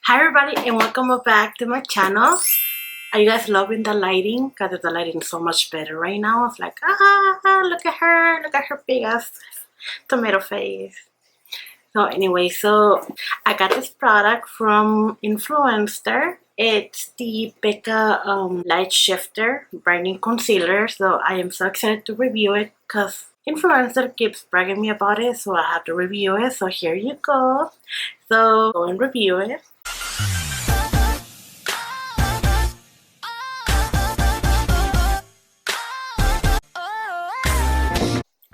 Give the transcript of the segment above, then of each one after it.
Hi everybody and welcome back to my channel. Are you guys loving the lighting? Because the lighting is so much better right now. It's like, look at her big ass tomato face. So anyway, I got this product from Influenster. It's the Becca light shifter brightening concealer. So I am so excited to review it because Influencer keeps bragging me about it, so I have to review it. So here you go. So go and review it.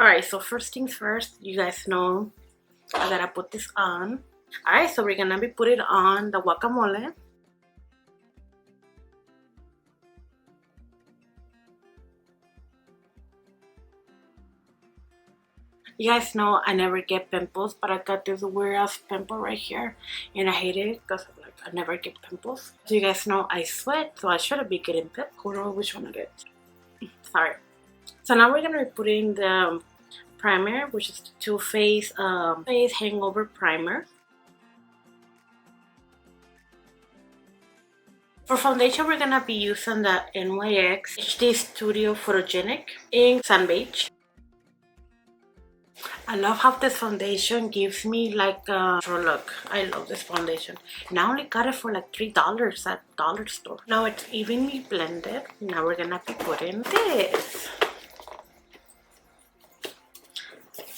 Alright, so first things first, you guys know I gotta put this on. Alright, so we're gonna be putting on the guacamole. You guys know I never get pimples, but I got this weird ass pimple right here, and I hate it because I never get pimples. So you guys know I sweat, so I shouldn't be getting pimples. Hold on, which one I get? Sorry. So now we're gonna be putting the primer, which is the Too Faced Face Hangover Primer. For foundation, we're gonna be using the NYX HD Studio Photogenic in Sun Beige. I love how this foundation gives me like a look. I love this foundation. And I only got it for like $3 at dollar store. Now it's evenly blended. Now we're gonna be putting this.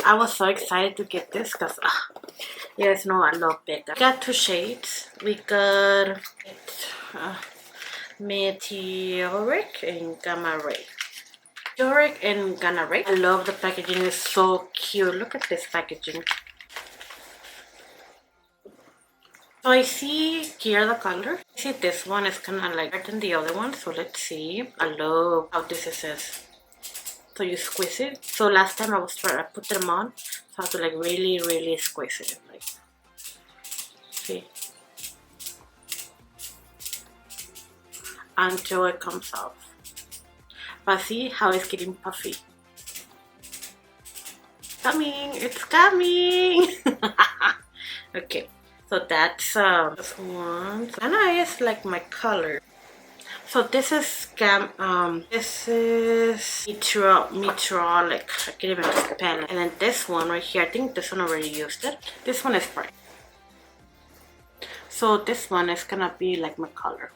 I was so excited to get this because you guys know I love Becca. We got two shades. We got Meteoric and Gamma Ray. Meteoric and Gamma Ray. I love the packaging. It's so cute. Look at this packaging. So I see here the color. I see this one is kind of like better than the other one. So let's see. I love how this is. So you squeeze it. So last time I was trying to put them on, so I have to like really squeeze it. Like, see, until it comes off. But see how it's getting puffy. Coming, it's coming. Okay, so that's one. And I is like my color. So this is meteoric. I can't even spell it. And then this one right here, I think this one already used it. This one is bright. So this one is gonna be like my color.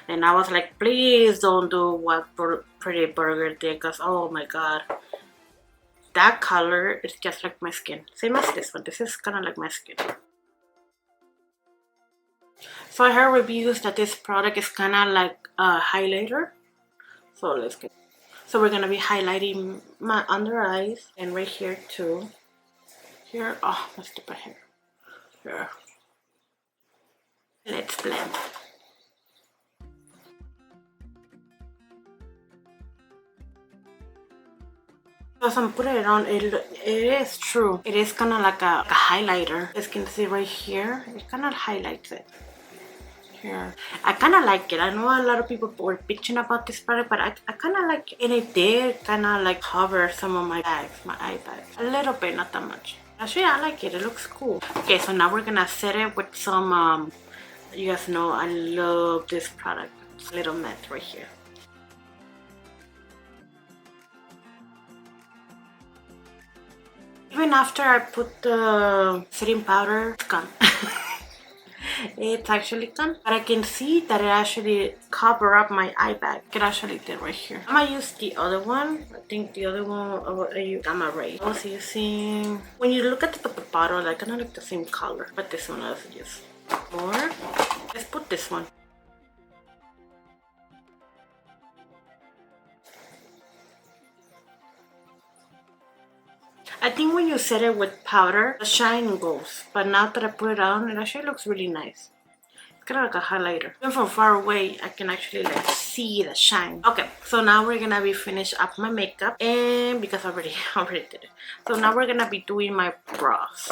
And I was like, please don't do what Pretty Burger did, because oh my god, that color is just like my skin. Same as this one. This is kind of like my skin. So I heard reviews that this product is kind of like a highlighter. So let's get. So we're gonna be highlighting my under eyes and right here too. Here, oh, my stupid hair. Here. Let's blend. As I'm putting it on, it is true. It is kind of like a highlighter. As you can see right here, it kind of highlights it. Here. I kind of like it. I know a lot of people were bitching about this product, but I kind of like it. And it did kind of like cover some of my bags, my eye bags. A little bit, not that much. Actually, I like it. It looks cool. Okay, so now we're gonna set it with some, you guys know I love this product. It's a little matte right here. Even after I put the setting powder, it's gone. It's actually gone, but I can see that it actually cover up my eye bag. It actually did right here. I'm gonna use the other one. I think the other one I use Gamma Ray. I was using, when you look at the bottle, like kind of like the same color, but this one I also use more. Let's put this one. I think when you set it with powder, the shine goes. But now that I put it on, it actually looks really nice. It's kind of like a highlighter. Even from far away, I can actually like see the shine. Okay, so now we're gonna be finished up my makeup, and because I already did it. So now we're gonna be doing my brows.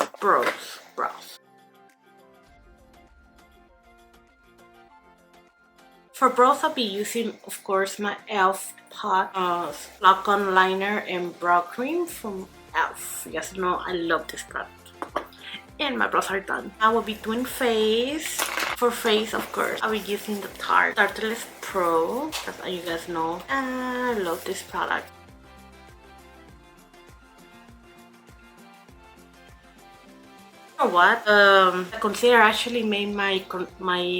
For brows, I'll be using, of course, my e.l.f. pot lock-on liner and brow cream from e.l.f. You guys know I love this product. And my brows are done. I will be doing face. For face, of course, I'll be using the Tarteless Pro, because you guys know I love this product. You know what? The concealer actually made my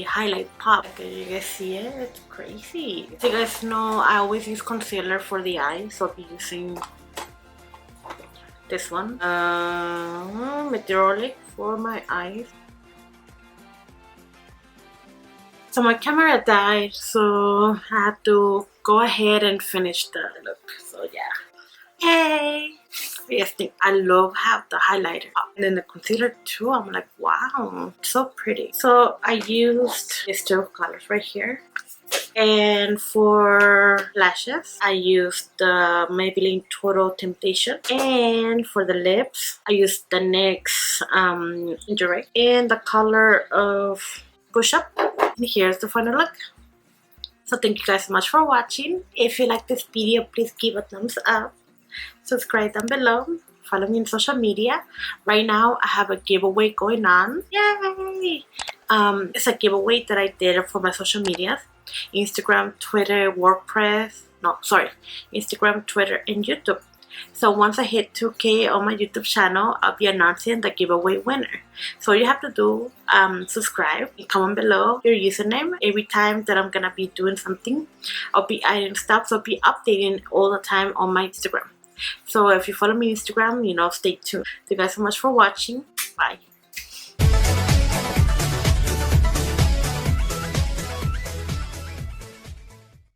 highlight pop. Can you guys see it? It's crazy. So you guys know I always use concealer for the eyes, so I'll be using this one. Meteorolic for my eyes. So my camera died, so I had to go ahead and finish the look. So yeah. Hey! Yes, I love how the highlighter and then the concealer too. I'm like, wow, so pretty. So I used these two colors right here. And for lashes, I used the Maybelline Total Temptation. And for the lips, I used the NYX Indirect. And the color of Push Up. And here's the final look. So thank you guys so much for watching. If you like this video, please give a thumbs up. Subscribe down below. Follow me on social media. Right now, I have a giveaway going on. Yay! It's a giveaway that I did for my social medias. Instagram, Twitter, WordPress. No, sorry. Instagram, Twitter, and YouTube. So once I hit 2K on my YouTube channel, I'll be announcing the giveaway winner. So all you have to do, subscribe, comment below your username. Every time that I'm gonna be doing something, I'll be adding stuff, so I'll be updating all the time on my Instagram. So if you follow me on Instagram, you know, stay tuned. Thank you guys so much for watching. Bye.